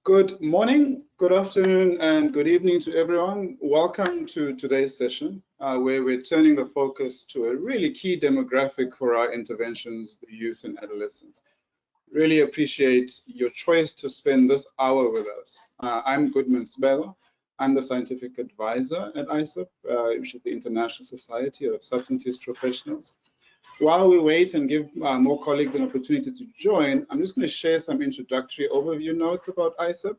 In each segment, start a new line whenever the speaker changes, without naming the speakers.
Good morning, good afternoon, and good evening to everyone. Welcome to today's session, where we're turning the focus to a really key demographic for our interventions, the youth and adolescents. Really appreciate your choice to spend this hour with us. I'm Goodman Sibelo. I'm the scientific advisor at ISSUP, which is the International Society of Substance Use Professionals. While we wait and give more colleagues an opportunity to join, I'm just going to share some introductory overview notes about ISSUP.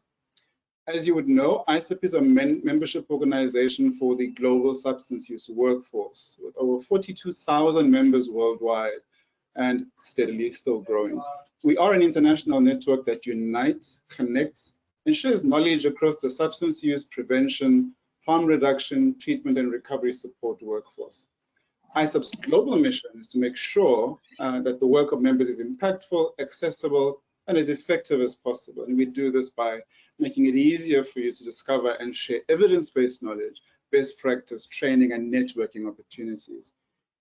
As you would know, ISSUP is a membership organization for the global substance use workforce with over 42,000 members worldwide and steadily still growing. We are an international network that unites, connects, and shares knowledge across the substance use prevention, harm reduction, treatment, and recovery support workforce. ISSUP's global mission is to make sure that the work of members is impactful, accessible, and as effective as possible. And we do this by making it easier for you to discover and share evidence-based knowledge, best practice, training, and networking opportunities.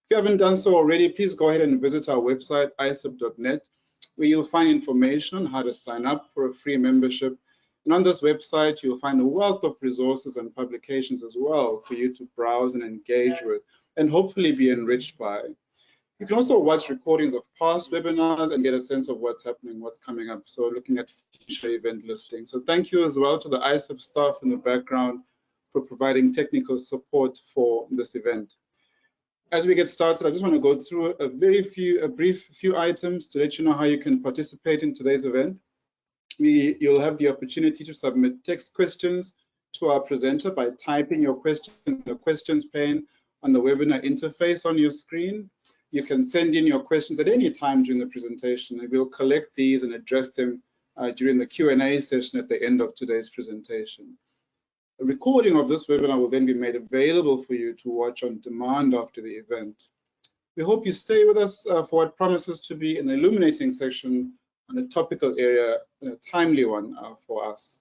If you haven't done so already, please go ahead and visit our website, issup.net, where you'll find information on how to sign up for a free membership. And on this website, you'll find a wealth of resources and publications as well for you to browse and engage with, and hopefully be enriched by. You can also watch recordings of past webinars and get a sense of what's happening, what's coming up. So looking at future event listings. So thank you as well to the ISSUP staff in the background for providing technical support for this event. As we get started, I just want to go through a brief few items to let you know how you can participate in today's event. You'll have the opportunity to submit text questions to our presenter by typing your questions in the questions pane on the webinar interface on your screen. You can send in your questions at any time during the presentation, and we'll collect these and address them during the Q&A session at the end of today's presentation. A recording of this webinar will then be made available for you to watch on demand after the event. We hope you stay with us for what promises to be an illuminating section on a topical area and a timely one for us.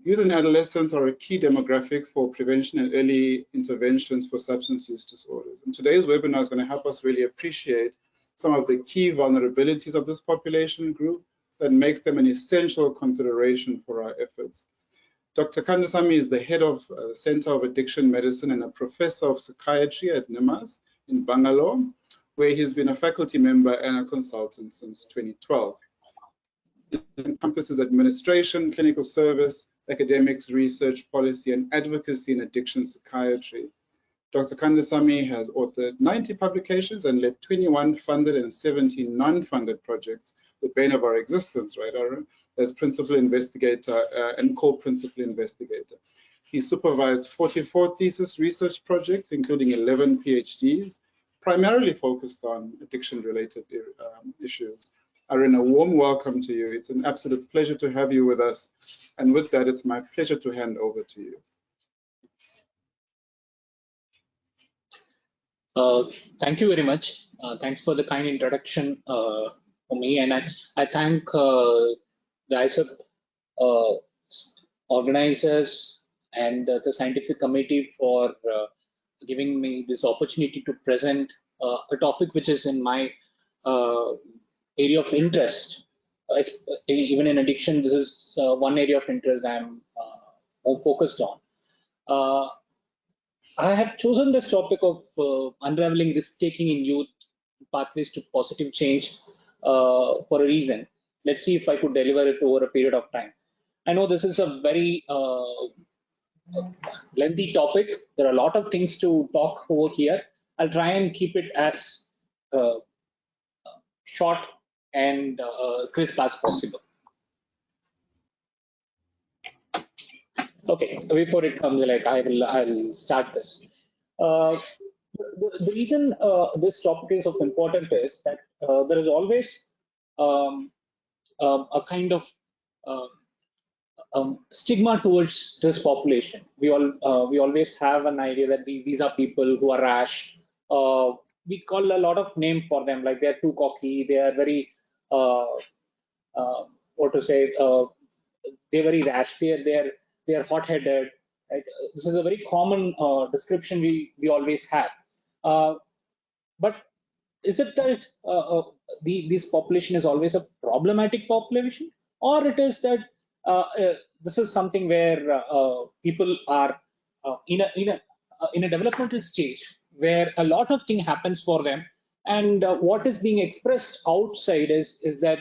Youth and adolescents are a key demographic for prevention and early interventions for substance use disorders. And today's webinar is going to help us really appreciate some of the key vulnerabilities of this population group that makes them an essential consideration for our efforts. Dr. Kandasamy is the head of the Center of Addiction Medicine and a professor of psychiatry at NIMHAS in Bangalore, where he's been a faculty member and a consultant since 2012. It encompasses administration, clinical service, academics, research, policy, and advocacy in addiction psychiatry. Dr. Kandasamy has authored 90 publications and led 21 funded and 17 non-funded projects, the bane of our existence, right, Aaron, as principal investigator and co-principal investigator. He supervised 44 thesis research projects, including 11 PhDs, primarily focused on addiction-related issues. Aaron, a warm welcome to you. It's an absolute pleasure to have you with us. And with that, it's my pleasure to hand over to you.
Thank you very much. Thanks for the kind introduction for me. And I thank the ISSUP organizers and the scientific committee for giving me this opportunity to present a topic which is in my area of interest. Even in addiction, this is one area of interest I'm more focused on. I have chosen this topic of unraveling risk-taking in youth, pathways to positive change for a reason. Let's see if I could deliver it over a period of time. I know this is a very lengthy topic. There are a lot of things to talk over here. I'll try and keep it as short and crisp as possible. Okay, before it comes, I'll start this. The reason this topic is of importance is that there is always a kind of stigma towards this population. We always have an idea that these are people who are rash. We call a lot of names for them, like they're too cocky, they are very they're very rash, they're hot-headed. Right? This is a very common description we always have. But is it that this population is always a problematic population, or it is that this is something where people are in a developmental stage where a lot of thing happens for them, and what is being expressed outside is that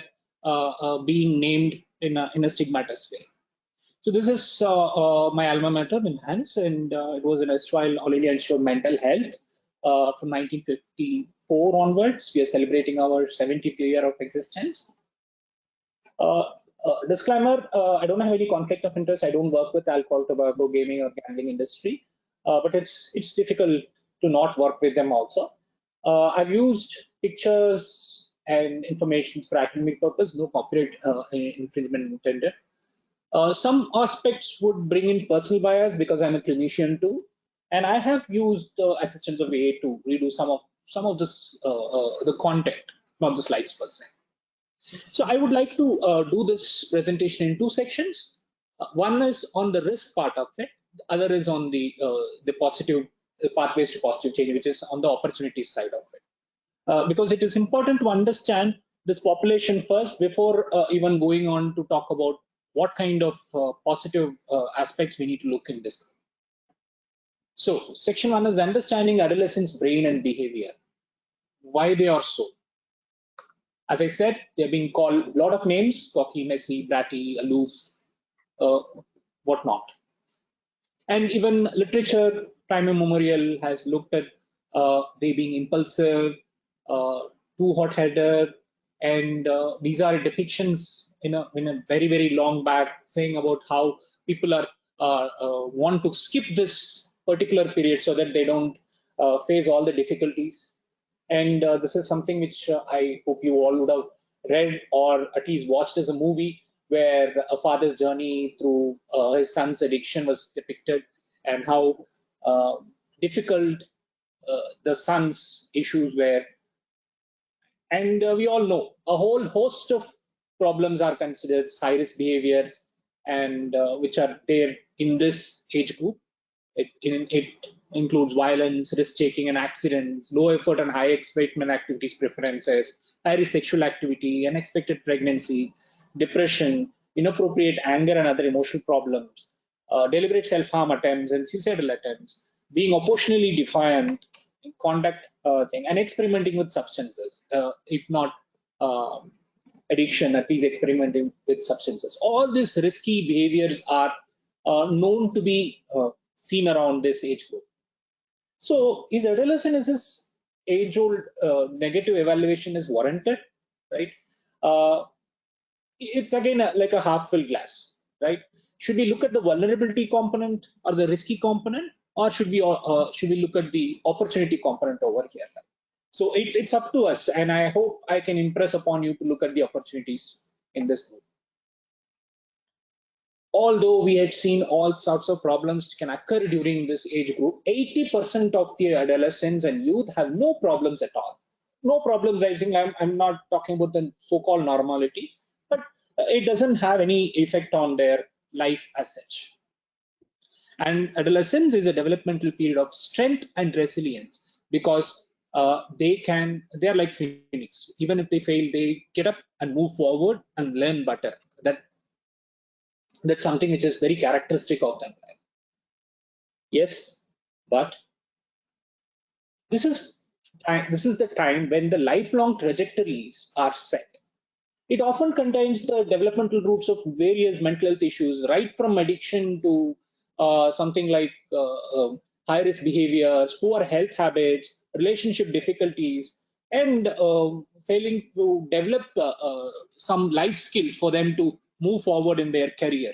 being named in a stigmatous way. So this is my alma mater, Enhance, and it was an erstwhile All India Institute of Mental Health from 1954 onwards. We are celebrating our 70th year of existence. Uh, Disclaimer, I don't have any conflict of interest. I don't work with alcohol, tobacco, gaming, or gambling industry, but it's difficult to not work with them also. I've used pictures and information for academic purpose, no copyright infringement intended. Some aspects would bring in personal bias because I'm a clinician too, and I have used the assistance of AI to redo some of this the content, not the slides per se. So I would like to do this presentation in two sections. One is on the risk part of it. The other is on the positive the pathways to positive change, which is on the opportunity side of it. Because it is important to understand this population first before even going on to talk about what kind of positive aspects we need to look in this. So section one is understanding adolescents' brain and behavior, why they are so. As I said, they're being called a lot of names: cocky, messy, bratty, aloof, whatnot. And even literature, time immemorial, has looked at they being impulsive, too hot-headed, and these are depictions in a very, very long back saying about how people are want to skip this particular period so that they don't face all the difficulties. And this is something which I hope you all would have read or at least watched as a movie, where a father's journey through his son's addiction was depicted, and how difficult the son's issues were. And we all know a whole host of problems are considered high risk behaviors, and which are there in this age group. It includes violence, risk-taking and accidents, low effort and high excitement activities preferences, high risk sexual activity, unexpected pregnancy, depression, inappropriate anger and other emotional problems, deliberate self-harm attempts and suicidal attempts, being oppositionally defiant, conduct thing, and experimenting with substances, if not addiction, at least experimenting with substances. All these risky behaviors are known to be seen around this age group. So is adolescent, is this age-old negative evaluation is warranted, right? It's again like a half-full glass, right? Should we look at the vulnerability component or the risky component, or should we look at the opportunity component over here? So it's up to us, and I hope I can impress upon you to look at the opportunities in this group. Although we had seen all sorts of problems can occur during this age group, 80% of the adolescents and youth have no problems at all. No problems. I think I'm not talking about the so-called normality, but it doesn't have any effect on their life as such. And adolescence is a developmental period of strength and resilience, because they're like phoenix. Even if they fail, they get up and move forward and learn better. That's something which is very characteristic of them. Yes, but this is the time when the lifelong trajectories are set. It often contains the developmental roots of various mental health issues, right from addiction to something like high-risk behaviors, poor health habits, relationship difficulties, and failing to develop some life skills for them to move forward in their career.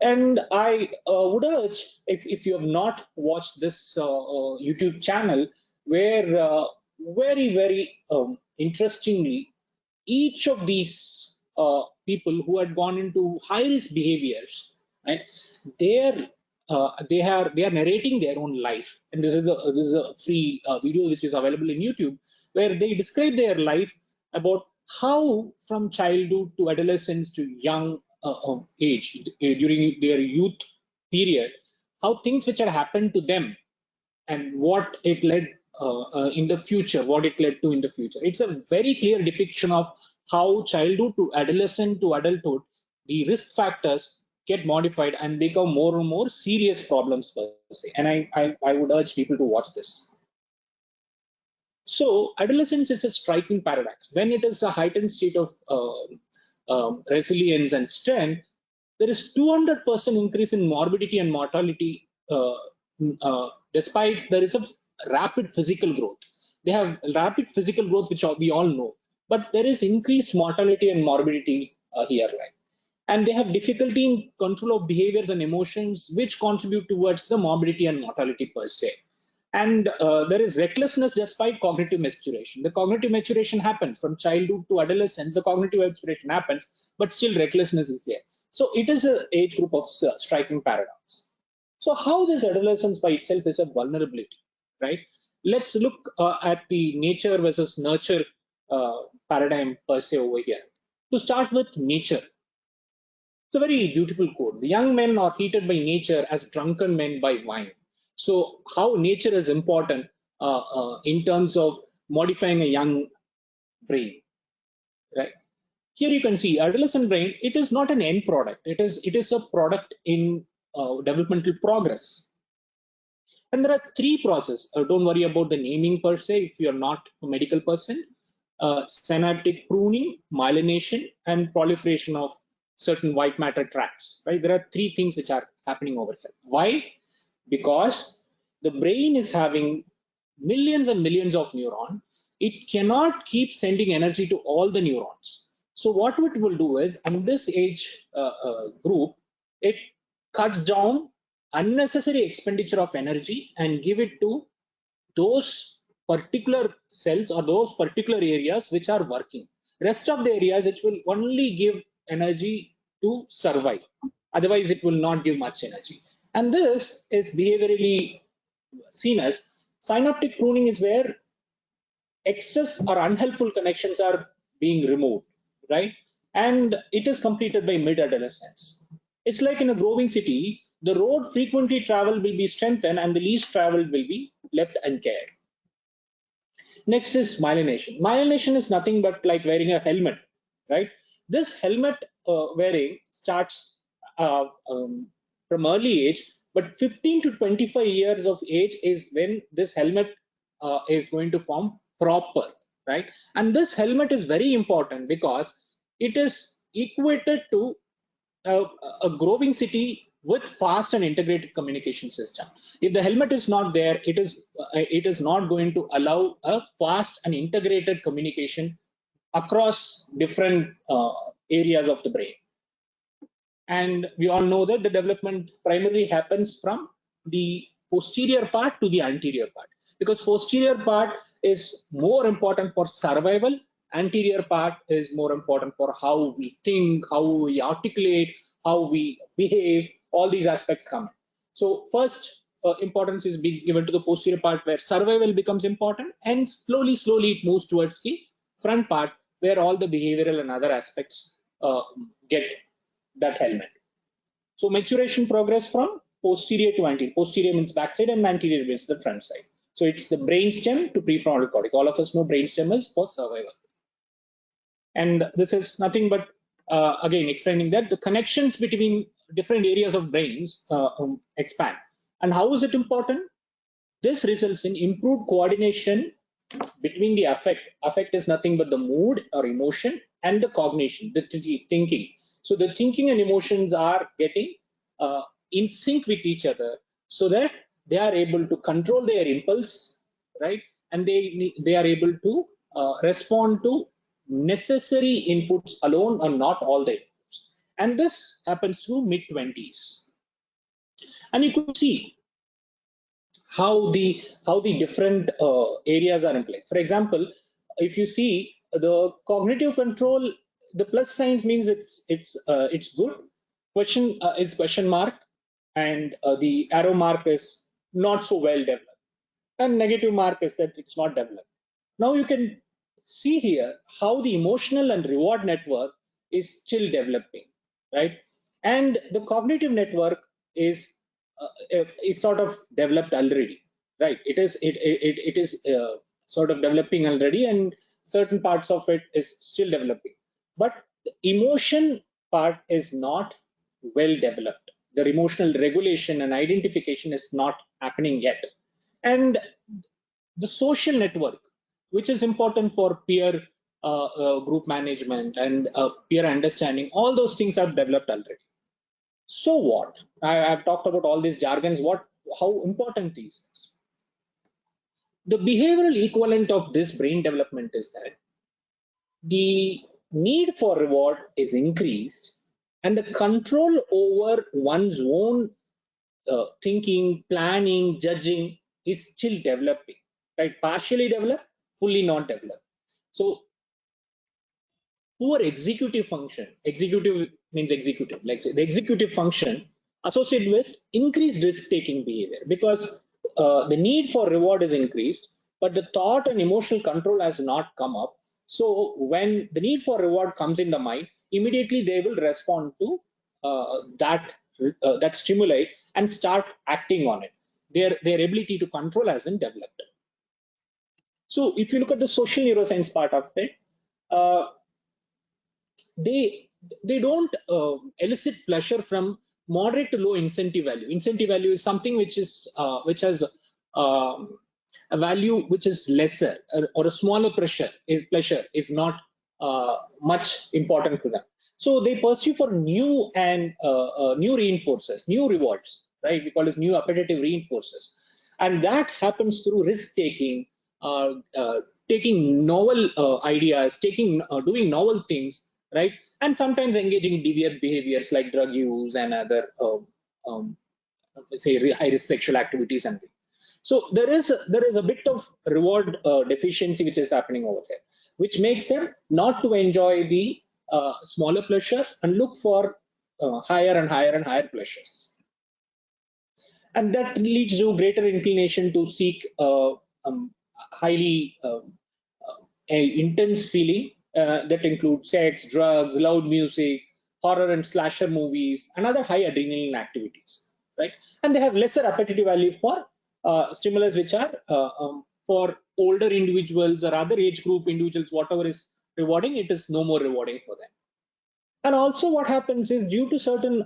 And I would urge, if you have not watched this YouTube channel, where very, very interestingly, each of these people who had gone into high-risk behaviors, right, they are narrating their own life, and this is a free video which is available in YouTube, where they describe their life about how from childhood to adolescence to young age, during their youth period, how things which had happened to them and what it led in the future, what it led to in the future. It's a very clear depiction of how childhood to adolescent to adulthood, the risk factors get modified and become more and more serious problems per se. And I would urge people to watch this. So adolescence is a striking paradox. When it is a heightened state of resilience and strength, there is 200% increase in morbidity and mortality, despite there is a rapid physical growth. They have rapid physical growth, which we all know, but there is increased mortality and morbidity here. And they have difficulty in control of behaviors and emotions, which contribute towards the morbidity and mortality per se. And there is recklessness despite cognitive maturation. The cognitive maturation happens from childhood to adolescence. The cognitive maturation happens, but still recklessness is there. So it is an age group of striking paradox. So how this adolescence by itself is a vulnerability, right? Let's look at the nature versus nurture paradigm per se over here. To start with nature, it's a very beautiful quote. The young men are heated by nature as drunken men by wine. So how nature is important in terms of modifying a young brain, right? Here you can see adolescent brain. It is not an end product. It is a product in developmental progress. And there are three processes. Don't worry about the naming per se if you're not a medical person. Synaptic pruning, myelination, and proliferation of certain white matter tracts, right? There are three things which are happening over here. Why? Because the brain is having millions and millions of neurons. It cannot keep sending energy to all the neurons. So what it will do is, in this age group, it cuts down unnecessary expenditure of energy and give it to those particular cells or those particular areas which are working. Rest of the areas, it will only give energy to survive. Otherwise, it will not give much energy. And this is behaviorally seen as synaptic pruning, is where excess or unhelpful connections are being removed, right? And it is completed by mid-adolescence. It's like in a growing city, the road frequently traveled will be strengthened and the least traveled will be left uncared. Next is myelination. Myelination is nothing but like wearing a helmet, right? This helmet wearing starts from early age, but 15 to 25 years of age is when this helmet is going to form proper, right? And this helmet is very important because it is equated to a growing city with fast and integrated communication system. If the helmet is not there, it is not going to allow a fast and integrated communication across different areas of the brain. And we all know that the development primarily happens from the posterior part to the anterior part, because posterior part is more important for survival. Anterior part is more important for how we think, how we articulate, how we behave. All these aspects come in. So first importance is being given to the posterior part, where survival becomes important, and slowly it moves towards the front part, where all the behavioral and other aspects get that helmet. So maturation progress from posterior to anterior. Posterior means backside and anterior means the front side. So it's the brainstem to prefrontal cortex. All of us know brainstem is for survival. And this is nothing but, again, explaining that the connections between different areas of brains expand. And how is it important? This results in improved coordination between the affect. Affect is nothing but the mood or emotion, and the cognition, the thinking. So the thinking and emotions are getting in sync with each other, so that they are able to control their impulse, right? And they are able to respond to necessary inputs alone and not all the inputs. And this happens through mid-20s. And you could see how the different areas are in play. For example, if you see the cognitive control, the plus signs means it's good. Question is question mark, and the arrow mark is not so well developed, and negative mark is that it's not developed. Now you can see here how the emotional and reward network is still developing, right? And the cognitive network is sort of developed already, right? It is sort of developing already, and certain parts of it is still developing. But the emotion part is not well developed. The emotional regulation and identification is not happening yet. And the social network, which is important for peer group management and peer understanding, all those things are developed already. So what? I've talked about all these jargons. How important these is? The behavioral equivalent of this brain development is that the need for reward is increased and the control over one's own thinking, planning, judging is still developing, right? Partially developed, fully not developed. So poor executive function, executive means executive, like the executive function associated with increased risk-taking behavior, because the need for reward is increased, but the thought and emotional control has not come up. So when the need for reward comes in the mind, immediately they will respond to that stimuli and start acting on it. Their ability to control hasn't developed. So if you look at the social neuroscience part of it, uh, they don't elicit pleasure from moderate to low incentive value. Incentive value is something which has a value which is lesser, or a smaller pleasure is not much important to them. So they pursue for new and new reinforcers, new rewards, right? We call this new appetitive reinforcers, and that happens through risk taking, uh, uh, taking novel ideas, doing novel things, right? And sometimes engaging in deviant behaviors like drug use and other um, say high risk sexual activities and things. So there is a bit of reward deficiency which is happening over there, which makes them not to enjoy the smaller pleasures and look for higher and higher and higher pleasures, and that leads to greater inclination to seek highly intense feeling that include sex, drugs, loud music, horror and slasher movies, and other high adrenaline activities, right? And they have lesser appetite value for stimulus which are for older individuals or other age group individuals. Whatever is rewarding, it is no more rewarding for them. And also what happens is, due to certain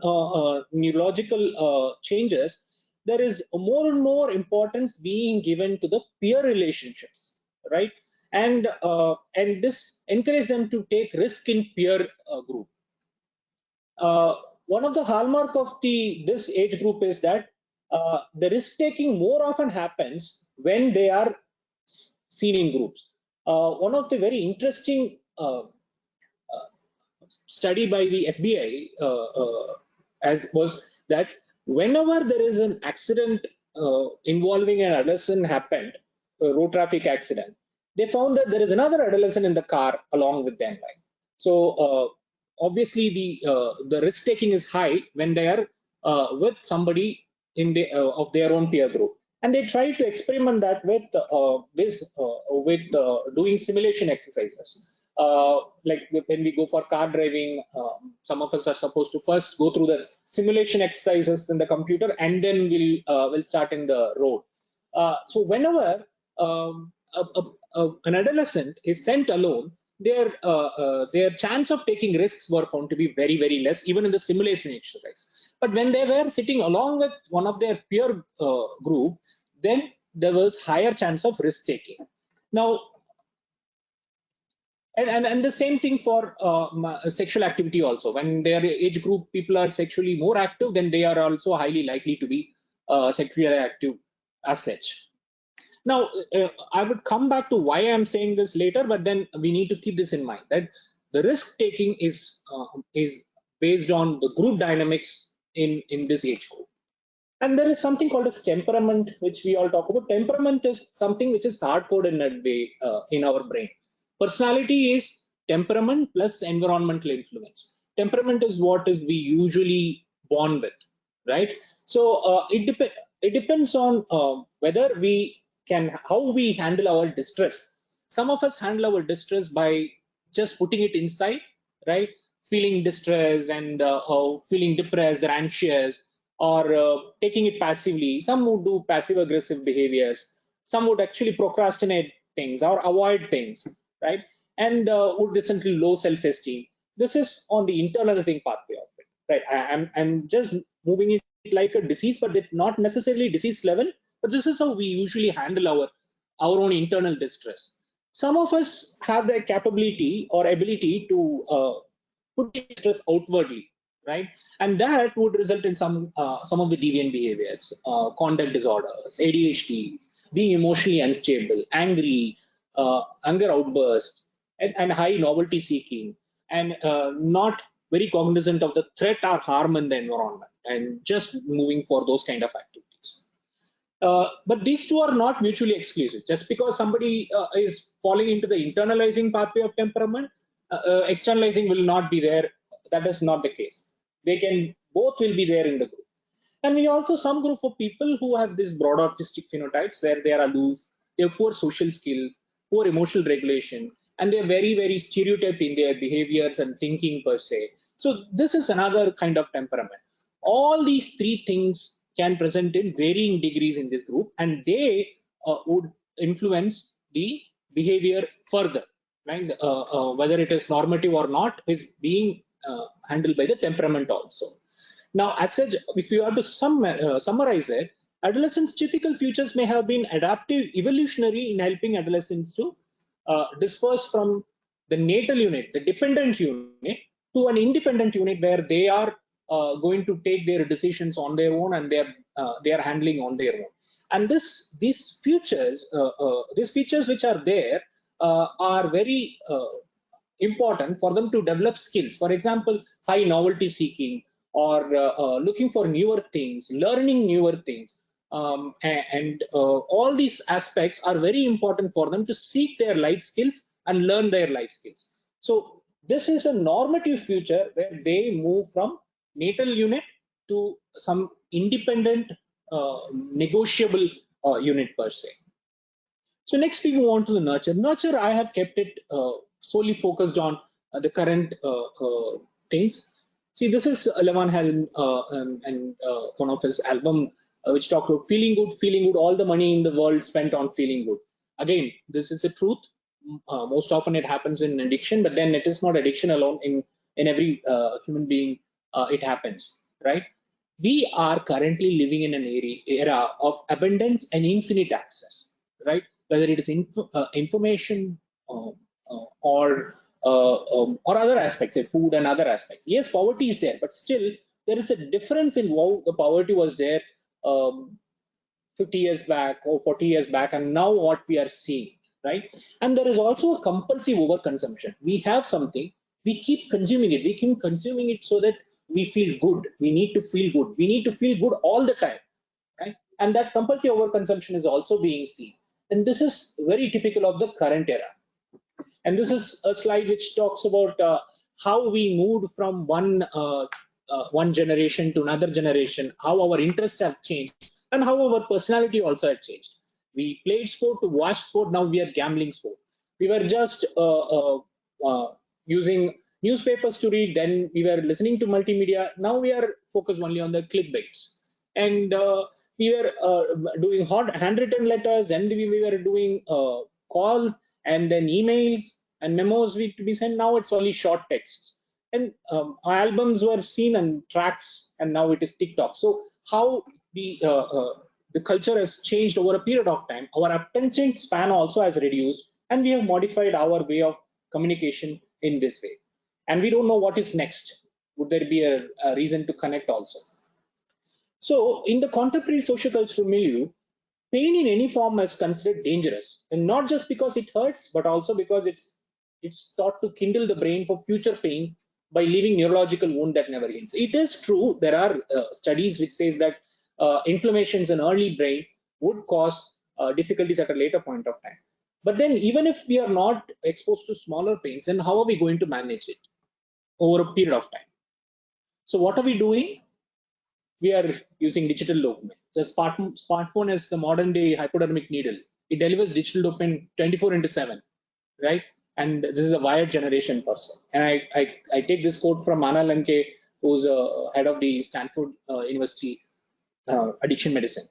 neurological changes, there is more and more importance being given to the peer relationships, right? And this encourages them to take risk in peer group. One of the hallmark of this age group is that the risk taking more often happens when they are seen in groups. One of the very interesting study by the FBI as was that whenever there is an accident involving an adolescent happened, a road traffic accident, they found that there is another adolescent in the car along with them. Right? So obviously the risk taking is high when they are with somebody of their own peer group, and they try to experiment that with doing simulation exercises. Like when we go for car driving, some of us are supposed to first go through the simulation exercises in the computer, and then we'll start in the road. So whenever an adolescent is sent alone, their chance of taking risks were found to be very, very less, even in the simulation exercise. But when they were sitting along with one of their peer group, then there was higher chance of risk taking. Now, and the same thing for sexual activity also. When their age group people are sexually more active, then they are also highly likely to be sexually active as such. Now, I would come back to why I'm saying this later, but then we need to keep this in mind, that the risk taking is based on the group dynamics in this age group. And there is something called as temperament, which we all talk about. Temperament is something which is hard coded in that way in our brain. Personality is temperament plus environmental influence. Temperament is what is we usually born with, right? So it depends on whether we how we handle our distress. Some of us handle our distress by just putting it inside, right? Feeling distress and feeling depressed or anxious, or taking it passively. Some would do passive aggressive behaviors. Some would actually procrastinate things or avoid things. right? And would result in low self-esteem. This is on the internalizing pathway of it, right? I'm just moving it like a disease, but it's not necessarily disease level, but this is how we usually handle our own internal distress. Some of us have the capability or ability to put stress outwardly, right? And that would result in some of the deviant behaviors, conduct disorders, ADHD, being emotionally unstable, angry, anger outbursts, and high novelty seeking, and not very cognizant of the threat or harm in the environment, and just moving for those kind of activities. But these two are not mutually exclusive. Just because somebody is falling into the internalizing pathway of temperament, externalizing will not be there. That is not the case. They can, both will be there in the group. And we also some group of people who have these broad autistic phenotypes where they are aloof, they have poor social skills, poor emotional regulation, and they're very, very stereotyped in their behaviors and thinking per se. So this is another kind of temperament. All these three things can present in varying degrees in this group, and they would influence the behavior further, right? Whether it is normative or not is being handled by the temperament also. Now, as such, if you have to summarize it, adolescents' typical futures may have been adaptive, evolutionary in helping adolescents to disperse from the natal unit, the dependent unit, to an independent unit where they are going to take their decisions on their own, and they are handling on their own. And these features which are there are very important for them to develop skills. For example, high novelty seeking, or looking for newer things, learning newer things, and all these aspects are very important for them to seek their life skills and learn their life skills. So this is a normative future where they move from natal unit to some independent, negotiable unit per se. So next we move on to the nurture. Nurture, I have kept it solely focused on the current things. See, this is Levan Helen and one of his album which talked about feeling good, all the money in the world spent on feeling good. Again, this is the truth. Most often it happens in addiction, but then it is not addiction alone. In every human being, it happens, right? We are currently living in an era of abundance and infinite access, right? Whether it is information or other aspects, like food and other aspects. Yes, poverty is there, but still there is a difference in how the poverty was there 50 years back or 40 years back, and now what we are seeing, right? And there is also a compulsive overconsumption. We have something, we keep consuming it. We keep consuming it so that we feel good. We need to feel good. We need to feel good all the time, right? And that compulsive overconsumption is also being seen. And this is very typical of the current era. And this is a slide which talks about how we moved from one generation to another generation, how our interests have changed, and how our personality also had changed. We played sport to watch sport. Now we are gambling sport. We were just using newspapers to read. Then we were listening to multimedia. Now we are focused only on the clickbaits. And we were doing handwritten letters, and we were doing calls, and then emails and memos to be sent. Now it's only short texts. And albums were seen and tracks, and now it is TikTok. So how the culture has changed over a period of time. Our attention span also has reduced, and we have modified our way of communication in this way. And we don't know what is next. Would there be a reason to connect also? So in the contemporary sociocultural milieu, pain in any form is considered dangerous, and not just because it hurts, but also because it's thought to kindle the brain for future pain by leaving neurological wound that never heals. It is true, there are studies which says that inflammations in early brain would cause difficulties at a later point of time. But then even if we are not exposed to smaller pains, then how are we going to manage it over a period of time? So what are we doing? We are using digital dopamine. The smartphone is the modern day hypodermic needle. It delivers digital dopamine 24/7, right? And this is a wired generation person. And I take this quote from Anna Lemke, who's head of the Stanford University addiction medicine.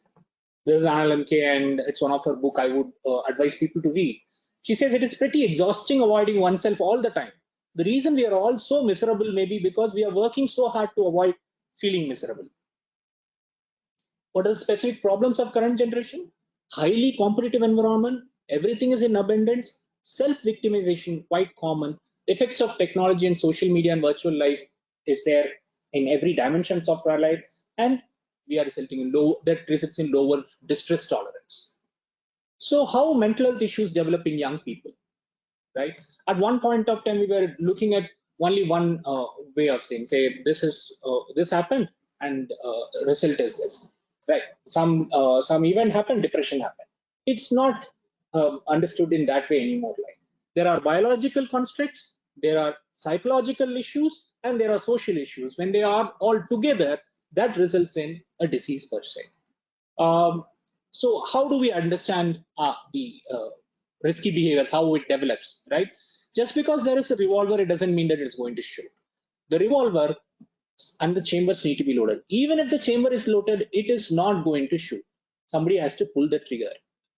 This is Anna Lemke, and it's one of her book I would advise people to read. She says it is pretty exhausting avoiding oneself all the time. The reason we are all so miserable may be because we are working so hard to avoid feeling miserable. What are the specific problems of current generation? Highly competitive environment, everything is in abundance, self-victimization quite common, effects of technology and social media and virtual life is there in every dimensions of our life, and we are resulting in that results in lower distress tolerance. So how mental health issues develop in young people, right? At one point of time, we were looking at only one way of saying, say, this happened and result is this, right? Some event happened, depression happened. It's not understood in that way anymore. Like there are biological constructs, there are psychological issues, and there are social issues. When they are all together, that results in a disease per se. So how do we understand the risky behaviors, how it develops, right? Just because there is a revolver, it doesn't mean that it's going to shoot. The revolver and the chambers need to be loaded. Even if the chamber is loaded, it is not going to shoot. Somebody has to pull the trigger,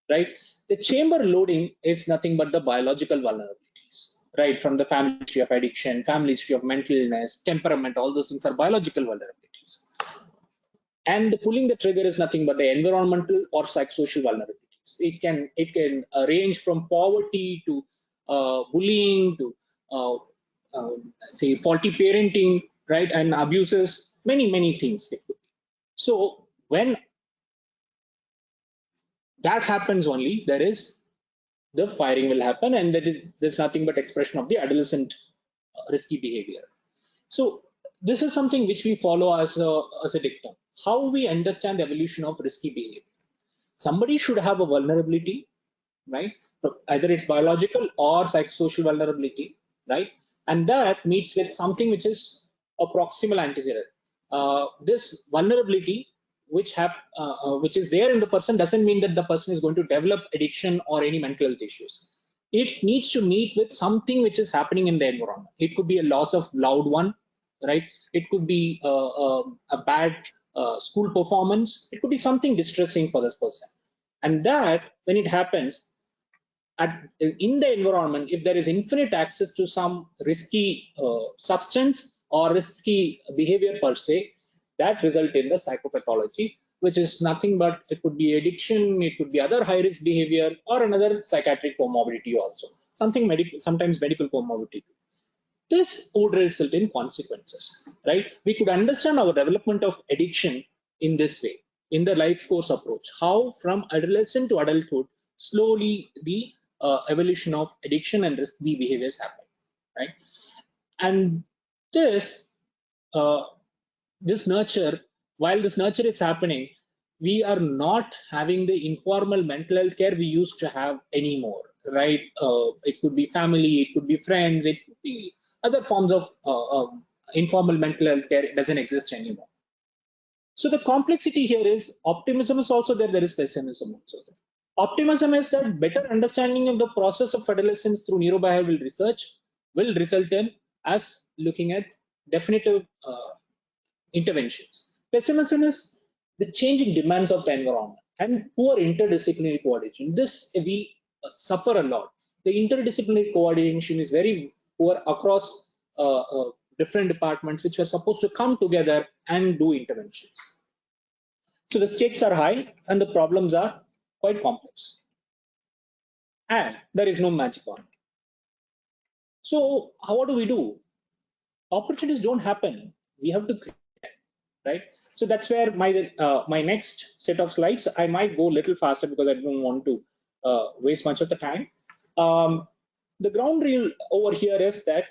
right? The chamber loading is nothing but the biological vulnerabilities, right? From the family history of addiction, family history of mental illness, temperament, all those things are biological vulnerabilities. And the pulling the trigger is nothing but the environmental or psychosocial vulnerabilities. It can range from poverty to bullying to say faulty parenting, right, and abuses, many things. So when that happens, only there is the firing will happen, and there's nothing but expression of the adolescent risky behavior. So this is something which we follow as a dictum. How we understand evolution of risky behavior. Somebody should have a vulnerability, right? Either it's biological or psychosocial vulnerability, right? And that meets with something which is a proximal antecedent. This vulnerability, which is there in the person, doesn't mean that the person is going to develop addiction or any mental health issues. It needs to meet with something which is happening in the environment. It could be a loss of loved one, right? It could be a bad school performance. It could be something distressing for this person. And that, when it happens, in the environment, if there is infinite access to some risky substance or risky behavior per se, that result in the psychopathology, which is nothing but it could be addiction, it could be other high risk behavior, or another psychiatric comorbidity also, sometimes medical comorbidity. This would result in consequences, right? We could understand our development of addiction in this way, in the life course approach, how from adolescent to adulthood, slowly the evolution of addiction and risky behaviors happen, right? And this, this nurture, while this nurture is happening, we are not having the informal mental health care we used to have anymore, right? It could be family, it could be friends, it could be other forms of informal mental health care. It doesn't exist anymore. So the complexity here is optimism is also there, there is pessimism also there. Optimism is that better understanding of the process of adolescence through neurobehavioral research will result in us looking at definitive interventions. Pessimism is the changing demands of the environment and poor interdisciplinary coordination. This we suffer a lot. The interdisciplinary coordination is very poor across different departments which are supposed to come together and do interventions. So the stakes are high and the problems are quite complex. And there is no magic wand. So what do we do? Opportunities don't happen. We have to create, right? So that's where my next set of slides, I might go a little faster because I don't want to waste much of the time. The ground rule over here is that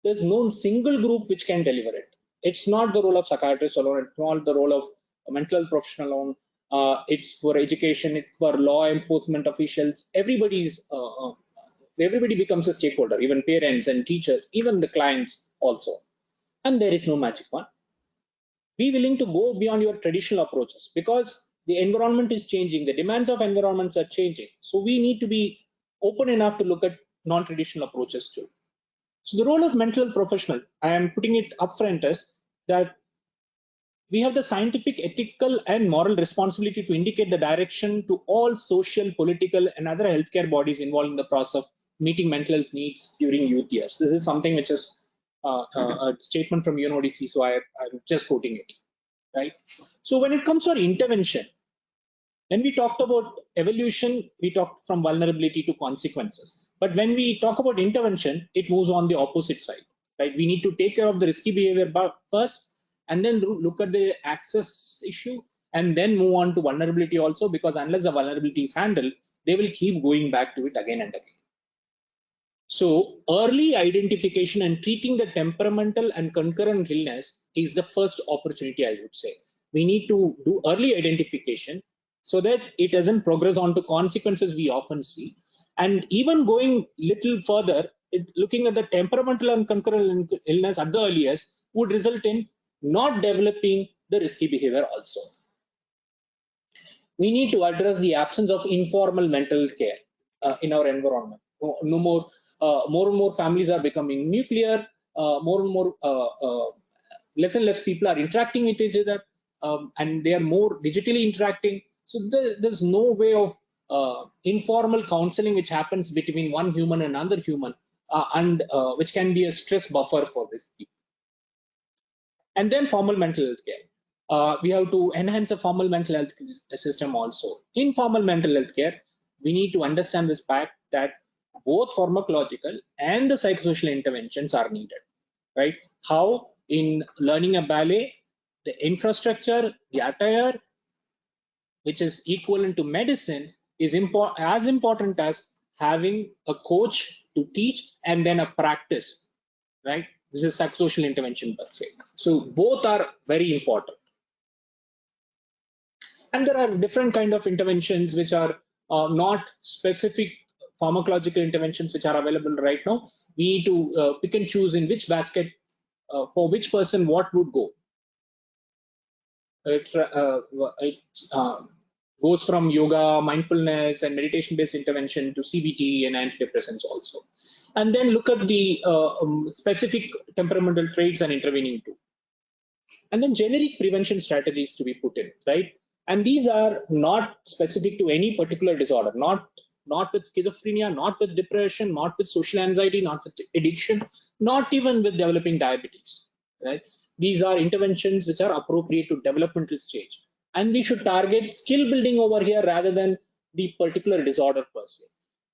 there's no single group which can deliver it. It's not the role of psychiatrists alone. It's not the role of a mental health professional alone. It's for education. It's for law enforcement officials. Everybody becomes a stakeholder, even parents and teachers, even the clients also. And there is no magic wand. Be willing to go beyond your traditional approaches because the environment is changing. The demands of environments are changing. So we need to be open enough to look at non-traditional approaches too. So the role of mental health professional, I am putting it upfront, is that we have the scientific, ethical, and moral responsibility to indicate the direction to all social, political, and other healthcare bodies involved in the process of meeting mental health needs during youth years. This is something which is a statement from UNODC, so I'm just quoting it, right? So when it comes to our intervention, when we talked about evolution, we talked from vulnerability to consequences. But when we talk about intervention, it moves on the opposite side, right? We need to take care of the risky behavior first, and then look at the access issue, and then move on to vulnerability also, because unless the vulnerability is handled, they will keep going back to it again and again. So early identification and treating the temperamental and concurrent illness is the first opportunity, I would say. We need to do early identification so that it doesn't progress on to consequences we often see. And even going little further, looking at the temperamental and concurrent illness at the earliest would result in not developing the risky behavior also. We need to address the absence of informal mental care in our environment. No more, more and more families are becoming nuclear. More and more, less and less people are interacting with each other, and they are more digitally interacting. So there's no way of informal counseling which happens between one human and another human, and which can be a stress buffer for this people. And then formal mental health care. We have to enhance the formal mental health system also. In formal mental health care, we need to understand this fact that both pharmacological and the psychosocial interventions are needed, right? How in learning a ballet, the infrastructure, the attire, which is equivalent to medicine, is as important as having a coach to teach and then a practice, right? This is psychosocial intervention per se. So both are very important. And there are different kind of interventions which are not specific pharmacological interventions which are available right now. We need to pick and choose in which basket for which person what would go. It goes from yoga, mindfulness, and meditation-based intervention to CBT and antidepressants also. And then look at the specific temperamental traits and intervening too. And then generic prevention strategies to be put in, right? And these are not specific to any particular disorder, not with schizophrenia, not with depression, not with social anxiety, not with addiction, not even with developing diabetes, right? These are interventions which are appropriate to developmental stage. And we should target skill building over here rather than the particular disorder per se.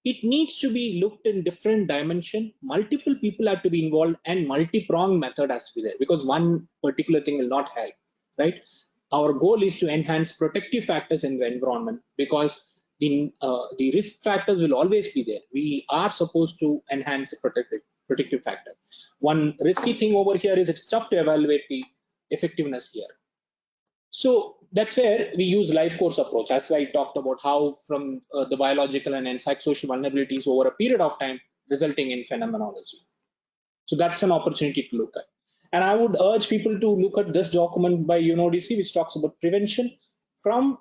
It needs to be looked in different dimension. Multiple people have to be involved, and multi-pronged method has to be there, because one particular thing will not help, right? Our goal is to enhance protective factors in the environment, because the risk factors will always be there. We are supposed to enhance the protective factor. One risky thing over here is it's tough to evaluate the effectiveness here. So that's where we use life course approach, as I talked about how from the biological and psychosocial vulnerabilities over a period of time resulting in phenomenology. So that's an opportunity to look at. And I would urge people to look at this document by UNODC, which talks about prevention from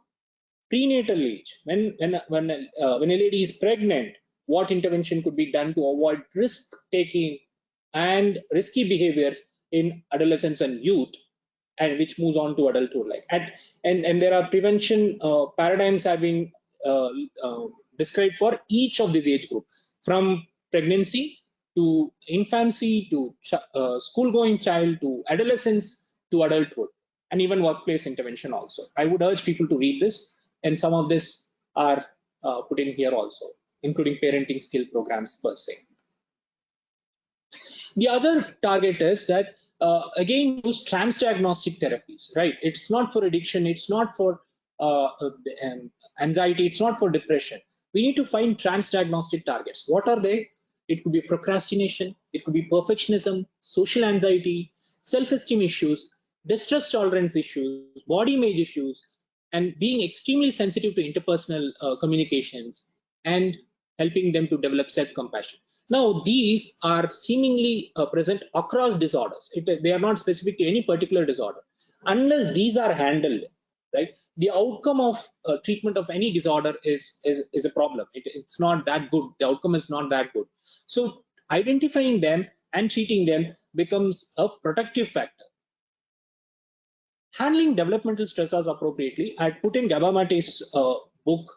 prenatal age. When a lady is pregnant, what intervention could be done to avoid risk-taking and risky behaviors in adolescents and youth, and which moves on to adulthood. And there are prevention paradigms have been described for each of these age groups, from pregnancy to infancy to school-going child to adolescence to adulthood, and even workplace intervention also. I would urge people to read this, and some of this are put in here also, including parenting skill programs per se. The other target is that again use transdiagnostic therapies, right? It's not for addiction, it's not for anxiety, it's not for depression. We need to find transdiagnostic targets. What are they? It could be procrastination, it could be perfectionism, social anxiety, self-esteem issues, distress tolerance issues, body image issues, and being extremely sensitive to interpersonal communications, and helping them to develop self-compassion. Now, these are seemingly present across disorders. They are not specific to any particular disorder. Unless these are handled, right, the outcome of treatment of any disorder is a problem. It's not that good. The outcome is not that good. So identifying them and treating them becomes a protective factor. handling developmental stressors appropriately. I put in Gabamate's book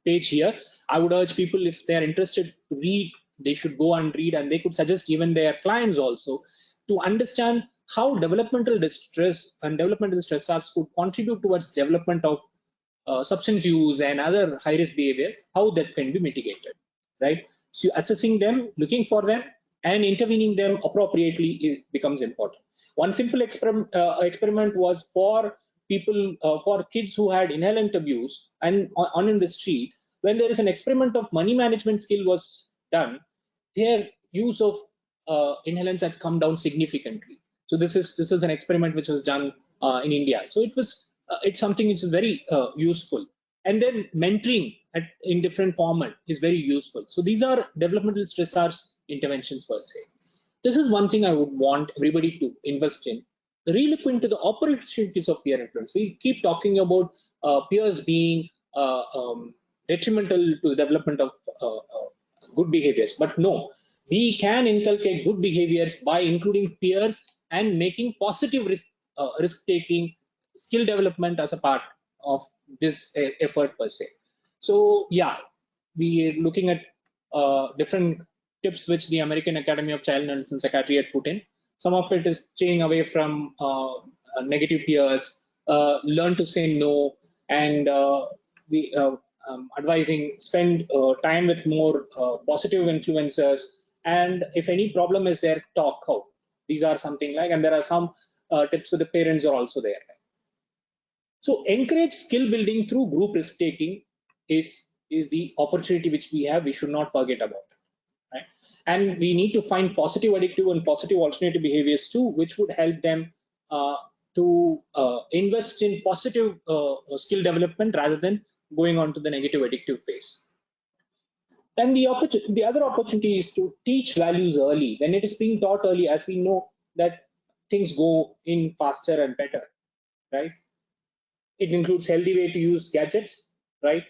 page here. I would urge people, if they are interested to read, they should go and read, and they could suggest even their clients also to understand how developmental distress and developmental stressors could contribute towards development of substance use and other high-risk behaviors, how that can be mitigated, right? So assessing them, looking for them, and intervening them appropriately becomes important. One simple experiment was for people, for kids who had inhalant abuse and on in the street. When there is an experiment of money management skill was done, their use of inhalants had come down significantly. So this is an experiment which was done in India. So it's something which is very useful. And then mentoring in different format is very useful. So these are developmental stressors interventions per se. This is one thing I would want everybody to invest in. Relook into the opportunities of peer influence. We keep talking about peers being detrimental to the development of good behaviors, but no, we can inculcate good behaviors by including peers and making positive risk-taking, skill development as a part of this effort per se. So yeah, we are looking at different tips which the American Academy of Child and Adolescent Psychiatry had put in. Some of it is staying away from negative peers, learn to say no, and we advising spend time with more positive influencers, and if any problem is there, talk out. These are something like, and there are some tips for the parents are also there. So encourage skill building through group risk taking is the opportunity which we have. We should not forget about it, right? And we need to find positive addictive and positive alternative behaviors too, which would help them to invest in positive skill development rather than going on to the negative addictive phase. And the other opportunity is to teach values early. When it is being taught early, as we know that things go in faster and better, right? It includes healthy way to use gadgets, right?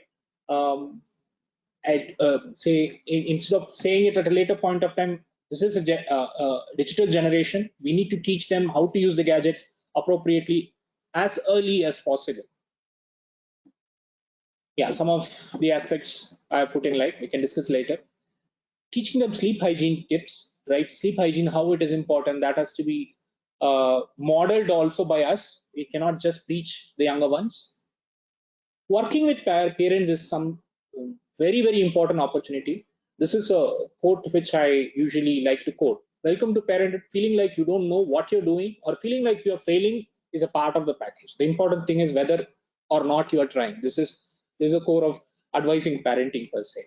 Instead of saying it at a later point of time, this is a digital generation. We need to teach them how to use the gadgets appropriately as early as possible. Yeah, some of the aspects I put in, like we can discuss later. Teaching them sleep hygiene tips, right? Sleep hygiene, how it is important, that has to be modeled also by us. We cannot just preach the younger ones. Working with parents is some very, very important opportunity. This is a quote which I usually like to quote. Welcome to parenthood. Feeling like you don't know what you're doing or feeling like you're failing is a part of the package. The important thing is whether or not you are trying. This is a core of advising parenting per se.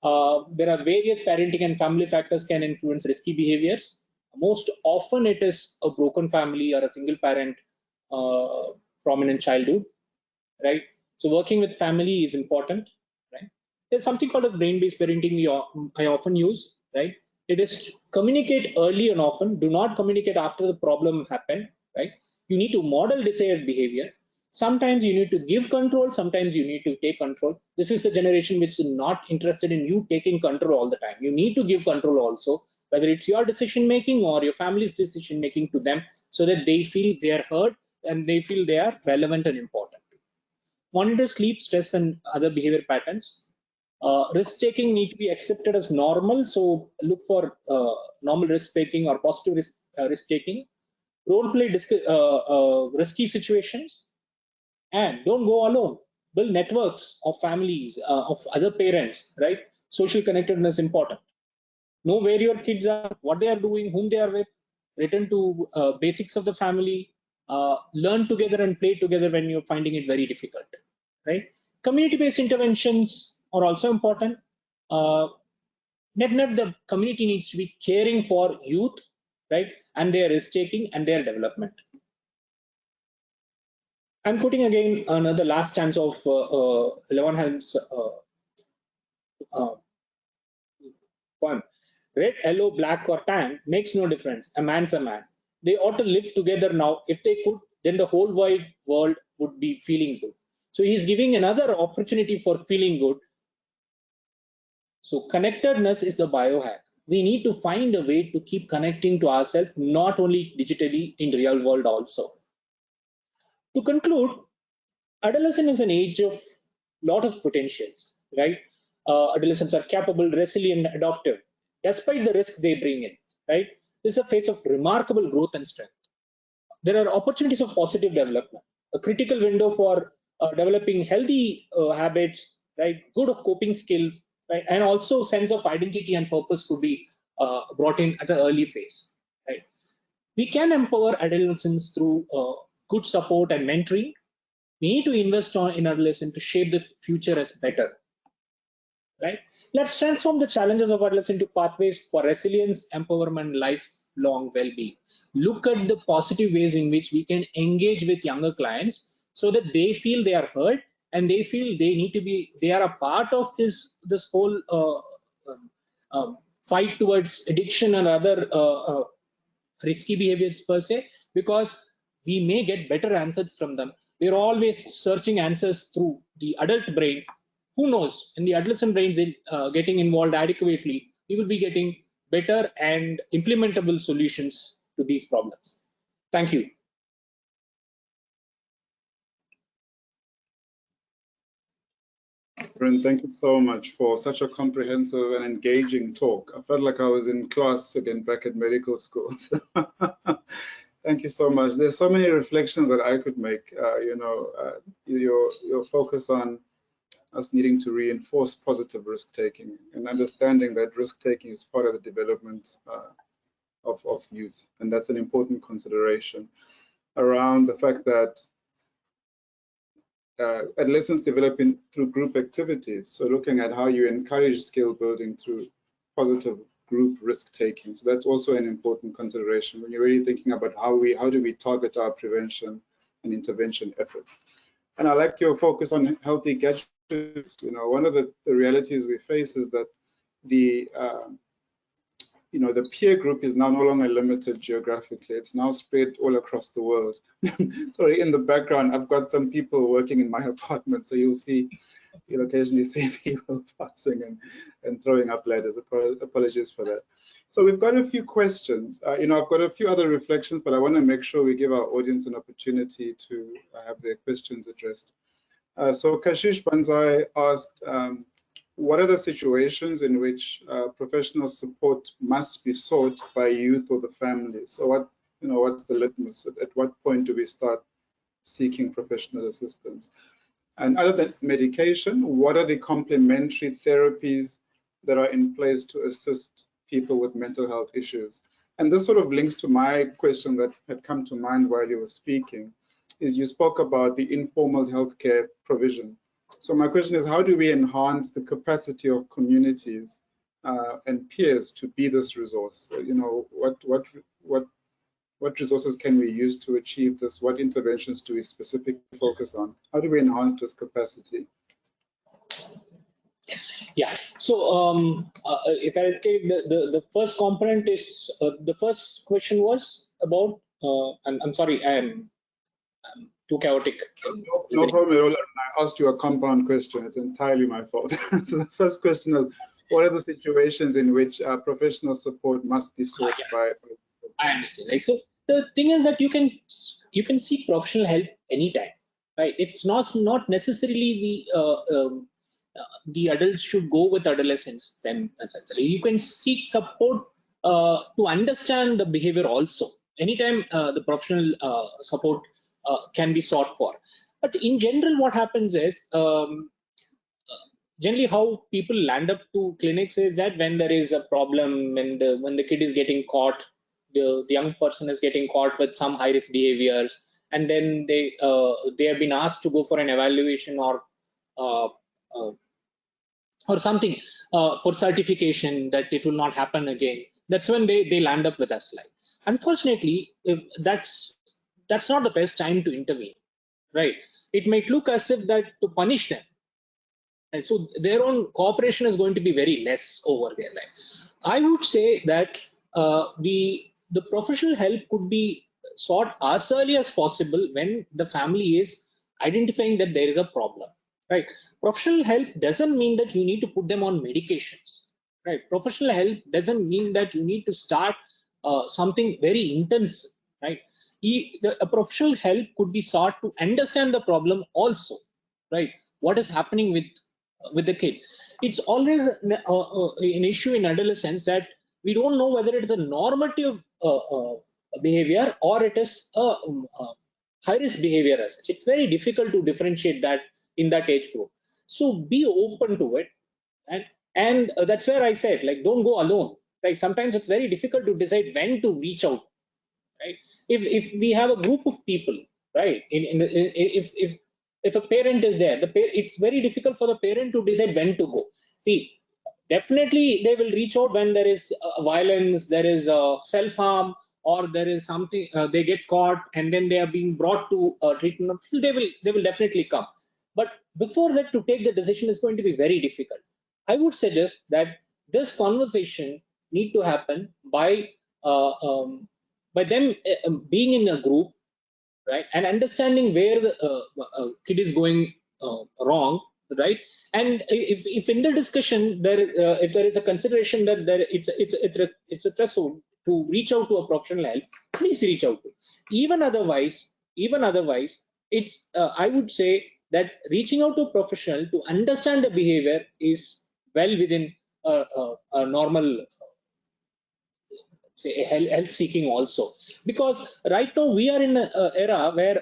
There are various parenting and family factors can influence risky behaviors. Most often it is a broken family or a single parent prominent childhood, right? So working with family is important, right? There's something called as brain-based parenting I often use, right? It is communicate early and often. Do not communicate after the problem happened, right? You need to model desired behavior. Sometimes you need to give control. Sometimes you need to take control. This is the generation which is not interested in you taking control all the time. You need to give control also, whether it's your decision making or your family's decision making to them, so that they feel they are heard and they feel they are relevant and important. Monitor sleep, stress, and other behavior patterns. Risk-taking need to be accepted as normal. So look for normal risk-taking or positive risk-taking. Role-play risky situations. And don't go alone. Build networks of families, of other parents, right? Social connectedness is important. Know where your kids are, what they are doing, whom they are with. Return to basics of the family. Learn together and play together when you're finding it very difficult, right? Community-based interventions are also important. Net the community needs to be caring for youth, right? And their risk-taking and their development. I'm quoting again another last stanza of Levenheim's poem. Red, yellow, black, or tan makes no difference. A man's a man. They ought to live together now. If they could, then the whole wide world would be feeling good. So he's giving another opportunity for feeling good. So connectedness is the biohack. We need to find a way to keep connecting to ourselves, not only digitally, in real world also. To conclude, adolescence is an age of lot of potentials, right? Adolescents are capable, resilient, adaptive, despite the risks they bring in, right? This is a phase of remarkable growth and strength. There are opportunities of positive development, a critical window for developing healthy habits, right? Good coping skills, right? And also sense of identity and purpose could be brought in at an early phase, right? We can empower adolescents through good support and mentoring. We need to invest in adolescents to shape the future as better, right? Let's transform the challenges of adolescents into pathways for resilience, empowerment, lifelong well-being. Look at the positive ways in which we can engage with younger clients so that they feel they are heard and they feel they are a part of this whole fight towards addiction and other risky behaviors per se, because we may get better answers from them. We're always searching answers through the adult brain. Who knows? In the adolescent brains, getting involved adequately, we will be getting better and implementable solutions to these problems. Thank you.
Aaron, thank you so much for such a comprehensive and engaging talk. I felt like I was in class again back at medical school. Thank you so much. There's so many reflections that I could make. Your focus on us needing to reinforce positive risk-taking and understanding that risk-taking is part of the development of youth. And that's an important consideration around the fact that adolescents develop through group activities. So looking at how you encourage skill building through positive group risk taking. So that's also an important consideration when you're really thinking about how do we target our prevention and intervention efforts. And I like your focus on healthy gadgets. One of the realities we face is that the peer group is now no longer limited geographically. It's now spread all across the world. Sorry, in the background, I've got some people working in my apartment, so you'll occasionally see people passing and throwing up ladders. Apologies for that. So we've got a few questions. I've got a few other reflections, but I want to make sure we give our audience an opportunity to have their questions addressed. So Kashish Banzai asked, what are the situations in which professional support must be sought by youth or the family? So what's the litmus? At what point do we start seeking professional assistance? And other than medication, what are the complementary therapies that are in place to assist people with mental health issues? And this sort of links to my question that had come to mind while you were speaking, is you spoke about the informal healthcare provision. So my question is, how do we enhance the capacity of communities and peers to be this resource? What resources can we use to achieve this? What interventions do we specifically focus on? How do we enhance this capacity?
Yeah. So if I take the first component is the first question was about. I'm sorry. I'm too chaotic.
No problem at all. I asked you a compound question. It's entirely my fault. So the first question is, what are the situations in which professional support must be sought by?
I understand. Right. So the thing is that you can seek professional help anytime, right? It's not necessarily the adults should go with adolescents them essentially. You can seek support to understand the behavior also. Anytime the professional support can be sought for. But in general, what happens is generally how people land up to clinics is that when there is a problem, when the kid is getting caught, the young person is getting caught with some high risk behaviors, and then they have been asked to go for an evaluation or something for certification that it will not happen again. That's when they land up with us. Like, unfortunately, that's not the best time to intervene, right? It might look as if that to punish them, and so their own cooperation is going to be very less over there. Like, I would say that the professional help could be sought as early as possible when the family is identifying that there is a problem, right? Professional help doesn't mean that you need to put them on medications, right? Professional help doesn't mean that you need to start something very intense, right? A professional help could be sought to understand the problem also, right? What is happening with the kid? It's always an issue in adolescence that we don't know whether it is a normative behavior or it is a high risk behavior as such. It's very difficult to differentiate that in that age group. So be open to it, and that's where I said, like, don't go alone. Like, sometimes it's very difficult to decide when to reach out, right? If we have a group of people, right, if a parent is there, it's very difficult for the parent to decide when to go. See, definitely they will reach out when there is violence, there is self-harm, or there is something, they get caught and then they are being brought to treatment. They will definitely come. But before that, to take the decision is going to be very difficult. I would suggest that this conversation need to happen uh, um, by them being in a group, right, and understanding where the kid is going wrong, right? And if in the discussion there, if there is a consideration that it's a threshold to reach out to a professional help, please reach out to. Even otherwise, it's I would say that reaching out to a professional to understand the behavior is well within a normal, say, health seeking also. Because right now we are in an era where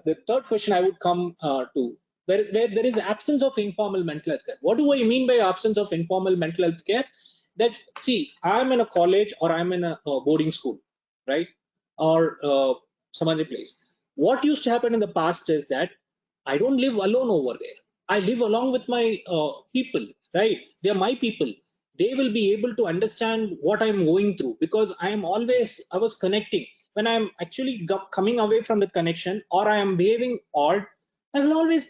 the third question I would come to, where there is absence of informal mental health care. What do I mean by absence of informal mental health care? That, see, I'm in a college or I'm in a boarding school, right, or some other place. What used to happen in the past is that I don't live alone over there. I live along with my people, right? They're my people. They will be able to understand what I'm going through, because I was connecting. When I'm actually coming away from the connection, or I am behaving odd, it will always